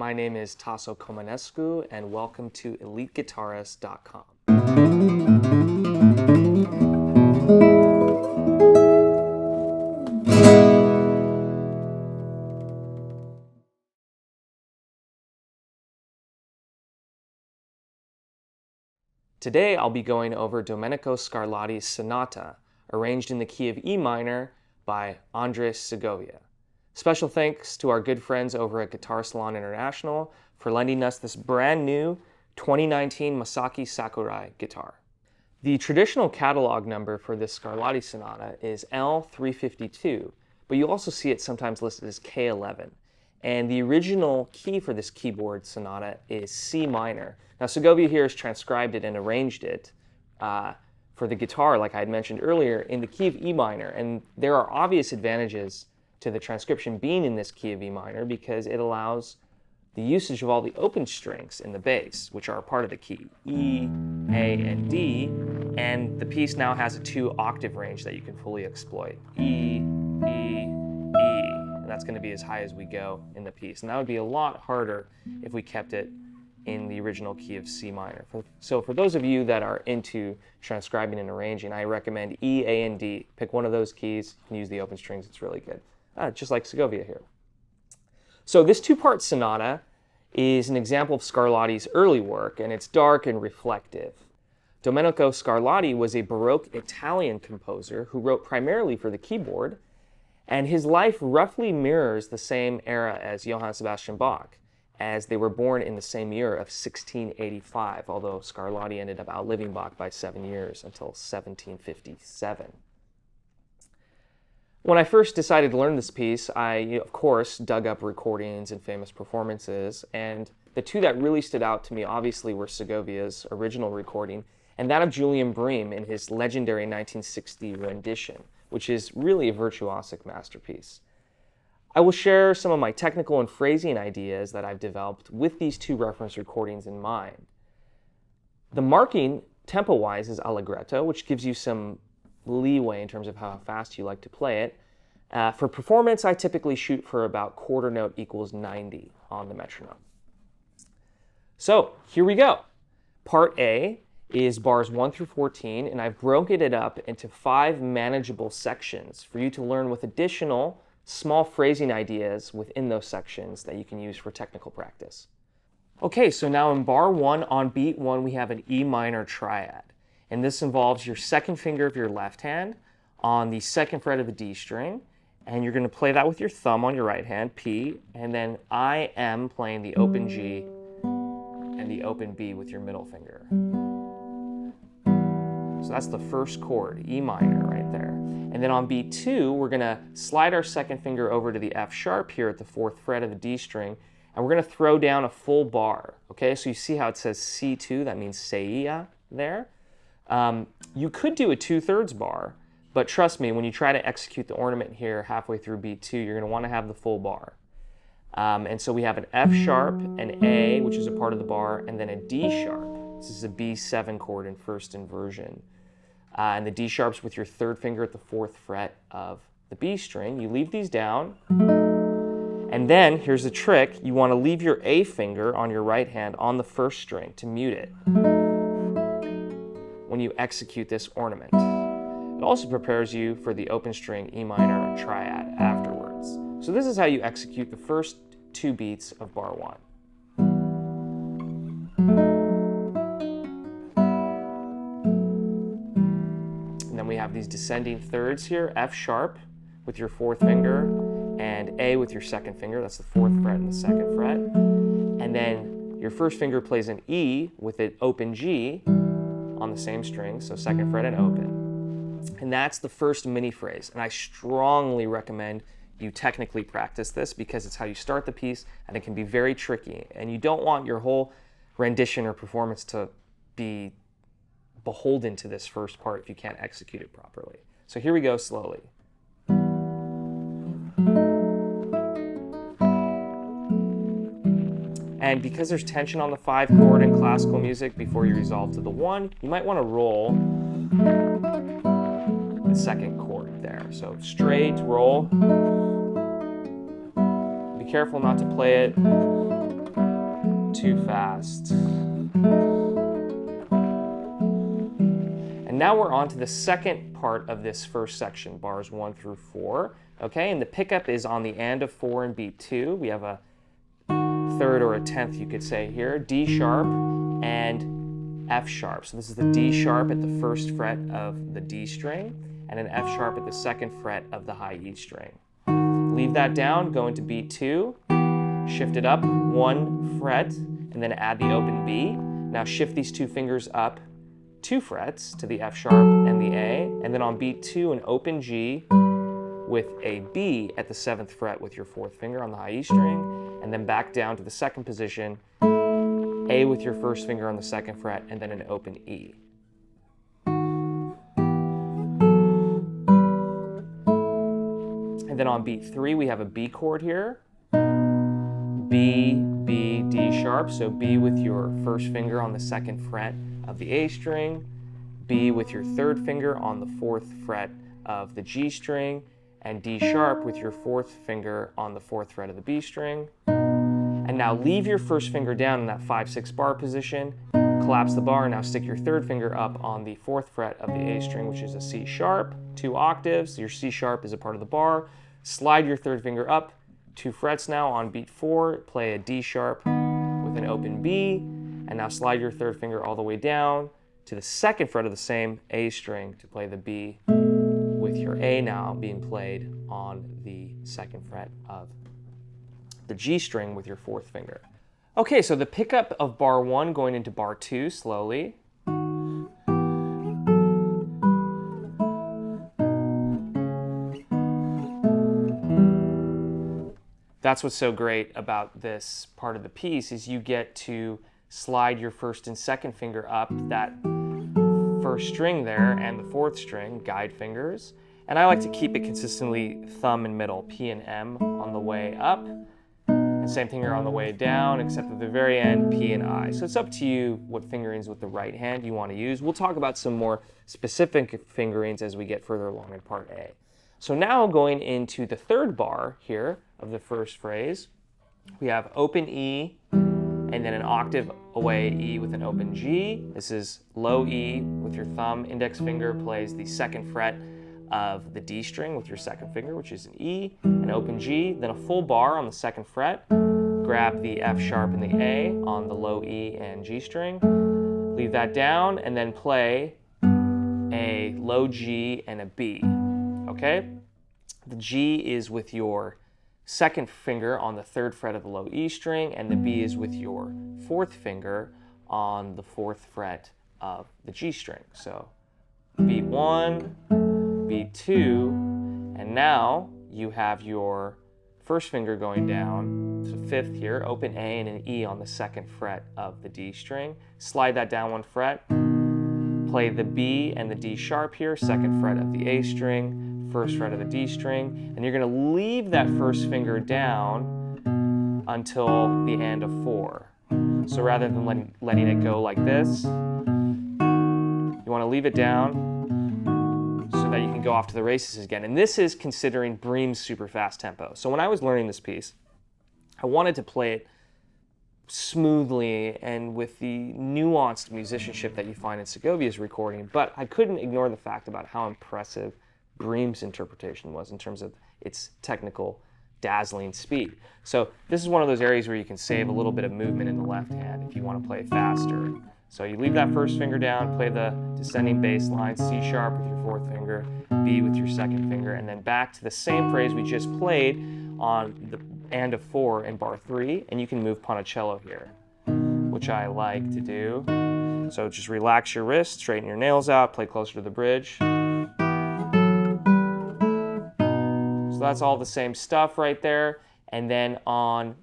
My name is Taso Comanescu, and welcome to EliteGuitarist.com. Today I'll be going over Domenico Scarlatti's Sonata, arranged in the key of E minor by Andres Segovia. Special thanks to our good friends over at Guitar Salon International for lending us this brand new 2019 Masaki Sakurai guitar. The traditional catalog number for this Scarlatti Sonata is L352, but you also see it sometimes listed as K11. And the original key for this keyboard sonata is C minor. Now Segovia here has transcribed it and arranged it for the guitar, like I had mentioned earlier, in the key of E minor. And there are obvious advantages to the transcription being in this key of E minor because it allows the usage of all the open strings in the bass, which are a part of the key, E, A, and D, and the piece now has a 2-octave range that you can fully exploit. E, E, E, and that's going to be as high as we go in the piece. And that would be a lot harder if we kept it in the original key of C minor. So for those of you that are into transcribing and arranging, I recommend E, A, and D. Pick one of those keys, you can use the open strings, it's really good. Just like Segovia here. So this 2-part sonata is an example of Scarlatti's early work, and it's dark and reflective. Domenico Scarlatti was a Baroque Italian composer who wrote primarily for the keyboard, and his life roughly mirrors the same era as Johann Sebastian Bach, as they were born in the same year of 1685, although Scarlatti ended up outliving Bach by 7 years until 1757. When I first decided to learn this piece, I, of course, dug up recordings and famous performances, and the two that really stood out to me obviously were Segovia's original recording and that of Julian Bream in his legendary 1960 rendition, which is really a virtuosic masterpiece. I will share some of my technical and phrasing ideas that I've developed with these two reference recordings in mind. The marking, tempo-wise, is allegretto, which gives you some leeway in terms of how fast you like to play it. For performance, I typically shoot for about quarter note equals 90 on the metronome. So here we go. Part A is bars 1 through 14, and I've broken it up into 5 manageable sections for you to learn with additional small phrasing ideas within those sections that you can use for technical practice. Okay, so now in bar 1 on beat 1, we have an E minor triad. And this involves your second finger of your left hand on the 2nd fret of the D string, and you're going to play that with your thumb on your right hand, P, and then I am playing the open G and the open B with your middle finger. So that's the first chord, E minor right there. And then on beat 2, we're going to slide our second finger over to the F sharp here at the 4th fret of the D string, and we're going to throw down a full bar. Okay, so you see how it says C2, that means seia there. You could do a 2/3 bar, but trust me, when you try to execute the ornament here halfway through beat 2, you're going to want to have the full bar. And so we have an F sharp, an A, which is a part of the bar, and then a D sharp. This is a B7 chord in first inversion. And the D sharp's with your 3rd finger at the 4th fret of the B string. You leave these down, and then here's the trick. You want to leave your A finger on your right hand on the 1st string to mute it when you execute this ornament. It also prepares you for the open string E minor triad afterwards. So this is how you execute the first 2 beats of bar 1. And then we have these descending thirds here, F sharp with your 4th finger and A with your 2nd finger, that's the 4th fret and the 2nd fret. And then your 1st finger plays an E with an open G on the same string, so 2nd fret and open. And that's the first mini phrase, and I strongly recommend you technically practice this because it's how you start the piece, and it can be very tricky, and you don't want your whole rendition or performance to be beholden to this first part if you can't execute it properly. So here we go slowly. And because there's tension on the 5 chord in classical music before you resolve to the 1, you might want to roll the 2nd chord there. So straight, roll. Be careful not to play it too fast. And now we're on to the second part of this first section, bars 1 through 4. Okay, and the pickup is on the and of 4 in beat 2. We have a third or a 10th, you could say here, D sharp and F sharp. So this is the D sharp at the first fret of the D string and an F sharp at the second fret of the high E string. Leave that down, go into beat 2, shift it up 1 fret, and then add the open B. Now shift these 2 fingers up 2 frets to the F sharp and the A, and then on beat 2, an open G with a B at the 7th fret with your 4th finger on the high E string, and then back down to the second position, A with your 1st finger on the 2nd fret, and then an open E. And then on beat 3, we have a B chord here. B, B, D sharp, so B with your 1st finger on the 2nd fret of the A string, B with your 3rd finger on the 4th fret of the G string, and D sharp with your 4th finger on the 4th fret of the B string. And now leave your 1st finger down in that 5-6 bar position, collapse the bar, and now stick your 3rd finger up on the 4th fret of the A string, which is a C sharp, 2 octaves. Your C sharp is a part of the bar. Slide your 3rd finger up 2 frets now on beat 4, play a D sharp with an open B, and now slide your 3rd finger all the way down to the 2nd fret of the same A string to play the B, with your A now being played on the 2nd fret of the G string with your 4th finger. Okay, so the pickup of bar 1 going into bar 2 slowly. That's what's so great about this part of the piece is you get to slide your 1st and 2nd finger up that 1st string there and the 4th string, guide fingers. And I like to keep it consistently thumb and middle, P and M on the way up, and same thing here on the way down, except at the very end, P and I. So it's up to you what fingerings with the right hand you want to use. We'll talk about some more specific fingerings as we get further along in part A. So now going into the 3rd bar here of the first phrase, we have open E and then an octave away E with an open G. This is low E with your thumb. Index finger plays the 2nd fret of the D string with your 2nd finger, which is an E, an open G, then a full bar on the 2nd fret. Grab the F sharp and the A on the low E and G string. Leave that down and then play a low G and a B. Okay? The G is with your 2nd finger on the 3rd fret of the low E string, and the B is with your 4th finger on the 4th fret of the G string. So beat 1, beat 2, and now you have your 1st finger going down to 5th here, open A and an E on the 2nd fret of the D string. Slide that down 1 fret, play the B and the D sharp here, 2nd fret of the A string, 1st fret of the D string, and you're going to leave that 1st finger down until the and of 4. So rather than letting it go like this, you want to leave it down so that you can go off to the races again. And this is considering Bream's super fast tempo. So when I was learning this piece, I wanted to play it smoothly and with the nuanced musicianship that you find in Segovia's recording, but I couldn't ignore the fact about how impressive Bream's interpretation was in terms of its technical, dazzling speed. So this is one of those areas where you can save a little bit of movement in the left hand if you want to play faster. So you leave that 1st finger down, play the descending bass line, C sharp with your 4th finger, B with your 2nd finger, and then back to the same phrase we just played on the and of 4 in bar 3, and you can move Ponticello here, which I like to do. So just relax your wrist, straighten your nails out, play closer to the bridge. So that's all the same stuff right there. And then on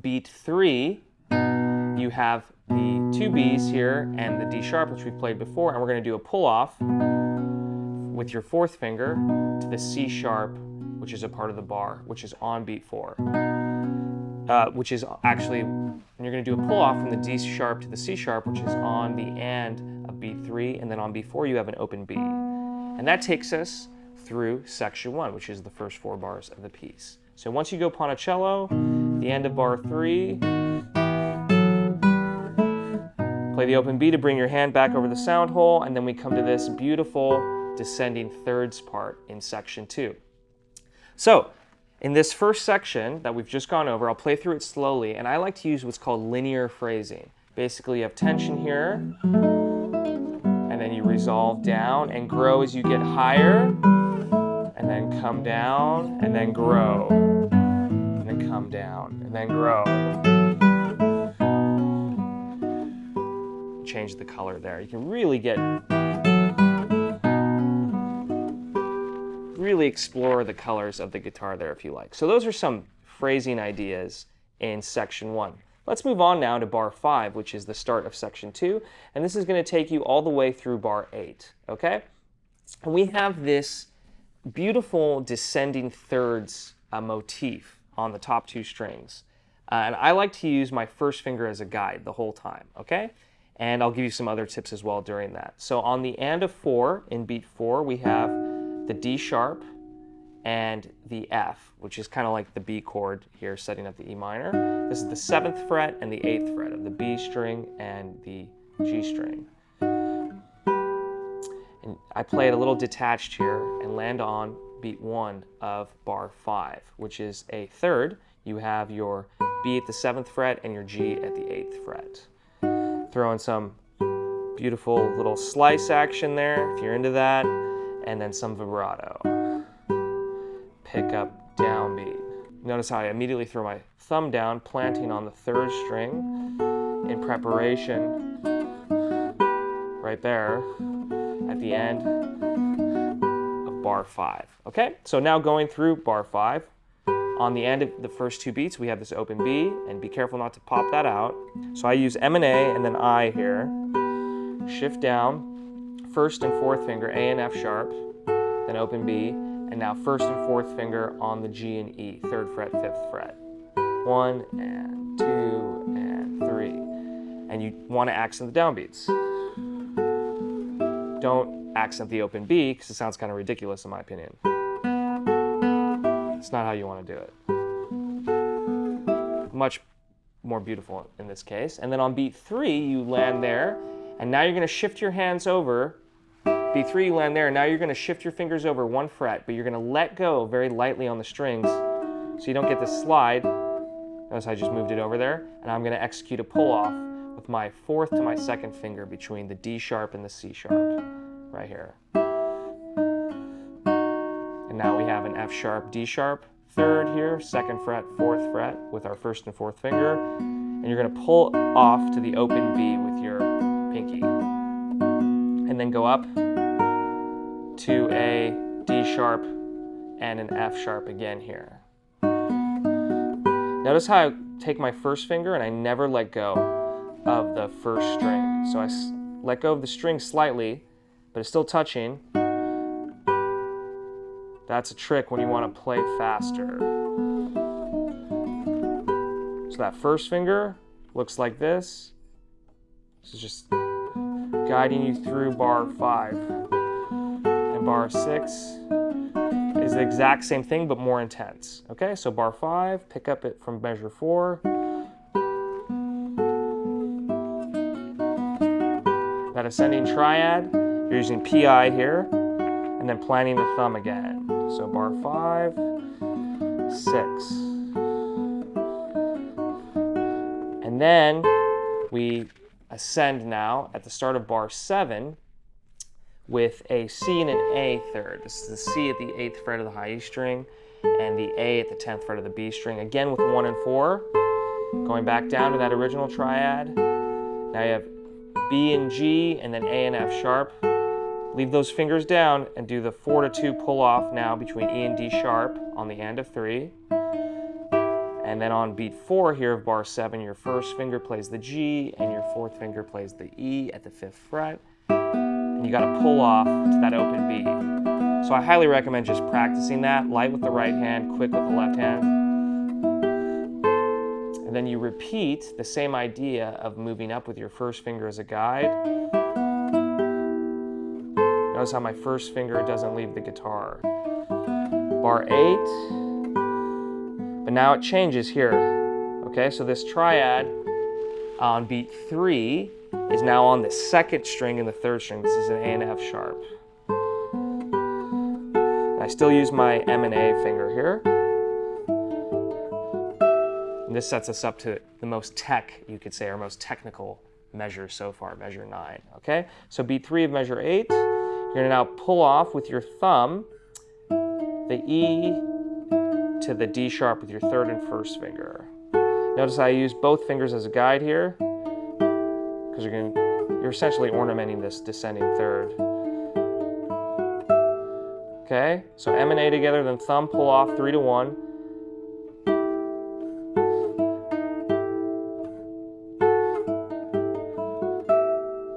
beat 3, you have the 2 Bs here and the D sharp, which we played before, and we're going to do a pull-off with your 4th finger to the C sharp, which is a part of the bar, which is on beat 4. Which is actually, and you're going to do a pull-off from the D sharp to the C sharp, which is on the and of beat 3, and then on beat 4 you have an open B. And that takes us through section 1, which is the first 4 bars of the piece. So once you go Ponticello, the end of bar 3, Play the open B to bring your hand back over the sound hole, and then we come to this beautiful descending thirds part in section 2. So, in this first section that we've just gone over, I'll play through it slowly, and I like to use what's called linear phrasing. Basically, you have tension here, and then you resolve down and grow as you get higher, and then come down, and then grow, and then come down, and then grow. Change the color there. You can really explore the colors of the guitar there if you like. So those are some phrasing ideas in section 1. Let's move on now to bar 5, which is the start of section 2, and this is going to take you all the way through bar 8, okay? And we have this beautiful descending thirds motif on the top 2 strings. And I like to use my first finger as a guide the whole time, okay? And I'll give you some other tips as well during that. So on the and of 4, in beat 4, we have the D sharp and the F, which is kind of like the B chord here, setting up the E minor. This is the 7th fret and the 8th fret of the B string and the G string. And I play it a little detached here and land on beat 1 of bar 5, which is a third. You have your B at the 7th fret and your G at the 8th fret. Throw in some beautiful little slice action there, if you're into that, and then some vibrato. Pick up downbeat. Notice how I immediately throw my thumb down, planting on the 3rd string in preparation right there at the end of bar 5. Okay, so now going through bar 5, on the end of the first 2 beats, we have this open B, and be careful not to pop that out. So I use M and A and then I here. Shift down, 1st and 4th finger, A and F sharp, then open B, and now 1st and 4th finger on the G and E, 3rd fret, 5th fret. 1 and 2 and 3. And you want to accent the downbeats. Don't accent the open B, because it sounds kind of ridiculous in my opinion. It's not how you want to do it. Much more beautiful in this case. And then on beat 3, you land there, and now you're going to shift your hands over. Beat 3, you land there, and now you're going to shift your fingers over 1 fret, but you're going to let go very lightly on the strings so you don't get this slide. Notice I just moved it over there, and I'm going to execute a pull-off with my 4th to my 2nd finger between the D sharp and the C sharp, right here. And now we have an F sharp, D sharp, 3rd here, 2nd fret, 4th fret with our 1st and 4th finger, and you're going to pull off to the open B with your pinky, and then go up to a D sharp and an F sharp again here. Notice how I take my 1st finger and I never let go of the 1st string. So I let go of the string slightly, but it's still touching. That's a trick when you want to play faster. So that 1st finger looks like this. This is just guiding you through bar 5. And bar 6 is the exact same thing, but more intense. Okay, so bar 5, pick up it from measure 4. That ascending triad, you're using PI here, and then planting the thumb again. So bar 5, 6. And then we ascend now at the start of bar 7 with a C and an A third. This is the C at the 8th fret of the high E string and the A at the 10th fret of the B string. Again with 1 and 4. Going back down to that original triad. Now you have B and G and then A and F sharp. Leave those fingers down and do the 4 to 2 pull off now between E and D sharp on the and of 3. And then on beat 4 here of bar 7, your 1st finger plays the G and your 4th finger plays the E at the 5th fret. And you got to pull off to that open B. So I highly recommend just practicing that, light with the right hand, quick with the left hand. And then you repeat the same idea of moving up with your 1st finger as a guide. Notice how my 1st finger doesn't leave the guitar. Bar 8, but now it changes here. Okay, so this triad On beat 3 is now on the second string and the third string. This is an A and F sharp. I still use my M and A finger here. And this sets us up to the most you could say, our most technical measure so far, measure 9. Okay? So beat 3 of measure 8, you're going to now pull off with your thumb the E to the D sharp with your third and first finger. Notice I use both fingers as a guide here, because you're essentially ornamenting this descending third. Okay, so M and A together, then thumb, pull off 3 to 1.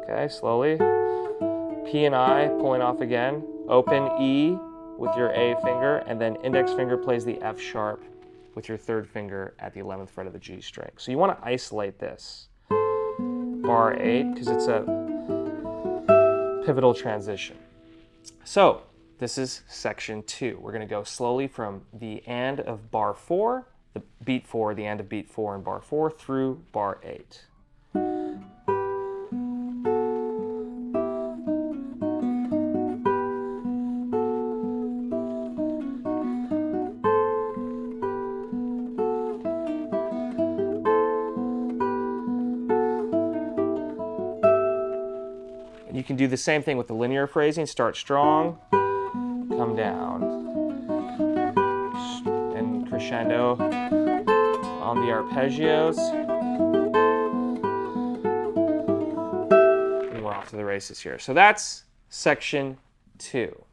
Okay, slowly. P and I, pulling off again. Open E with your A finger, and then index finger plays the F sharp with your third finger at the 11th fret of the G string. So you want to isolate this bar 8 because it's a pivotal transition. So this is section 2. We're going to go slowly from the and of bar 4, the beat 4, the end of beat 4 and bar 4 through bar 8. You can do the same thing with the linear phrasing. Start strong, come down, and crescendo on the arpeggios. And we're off to the races here. So that's section 2.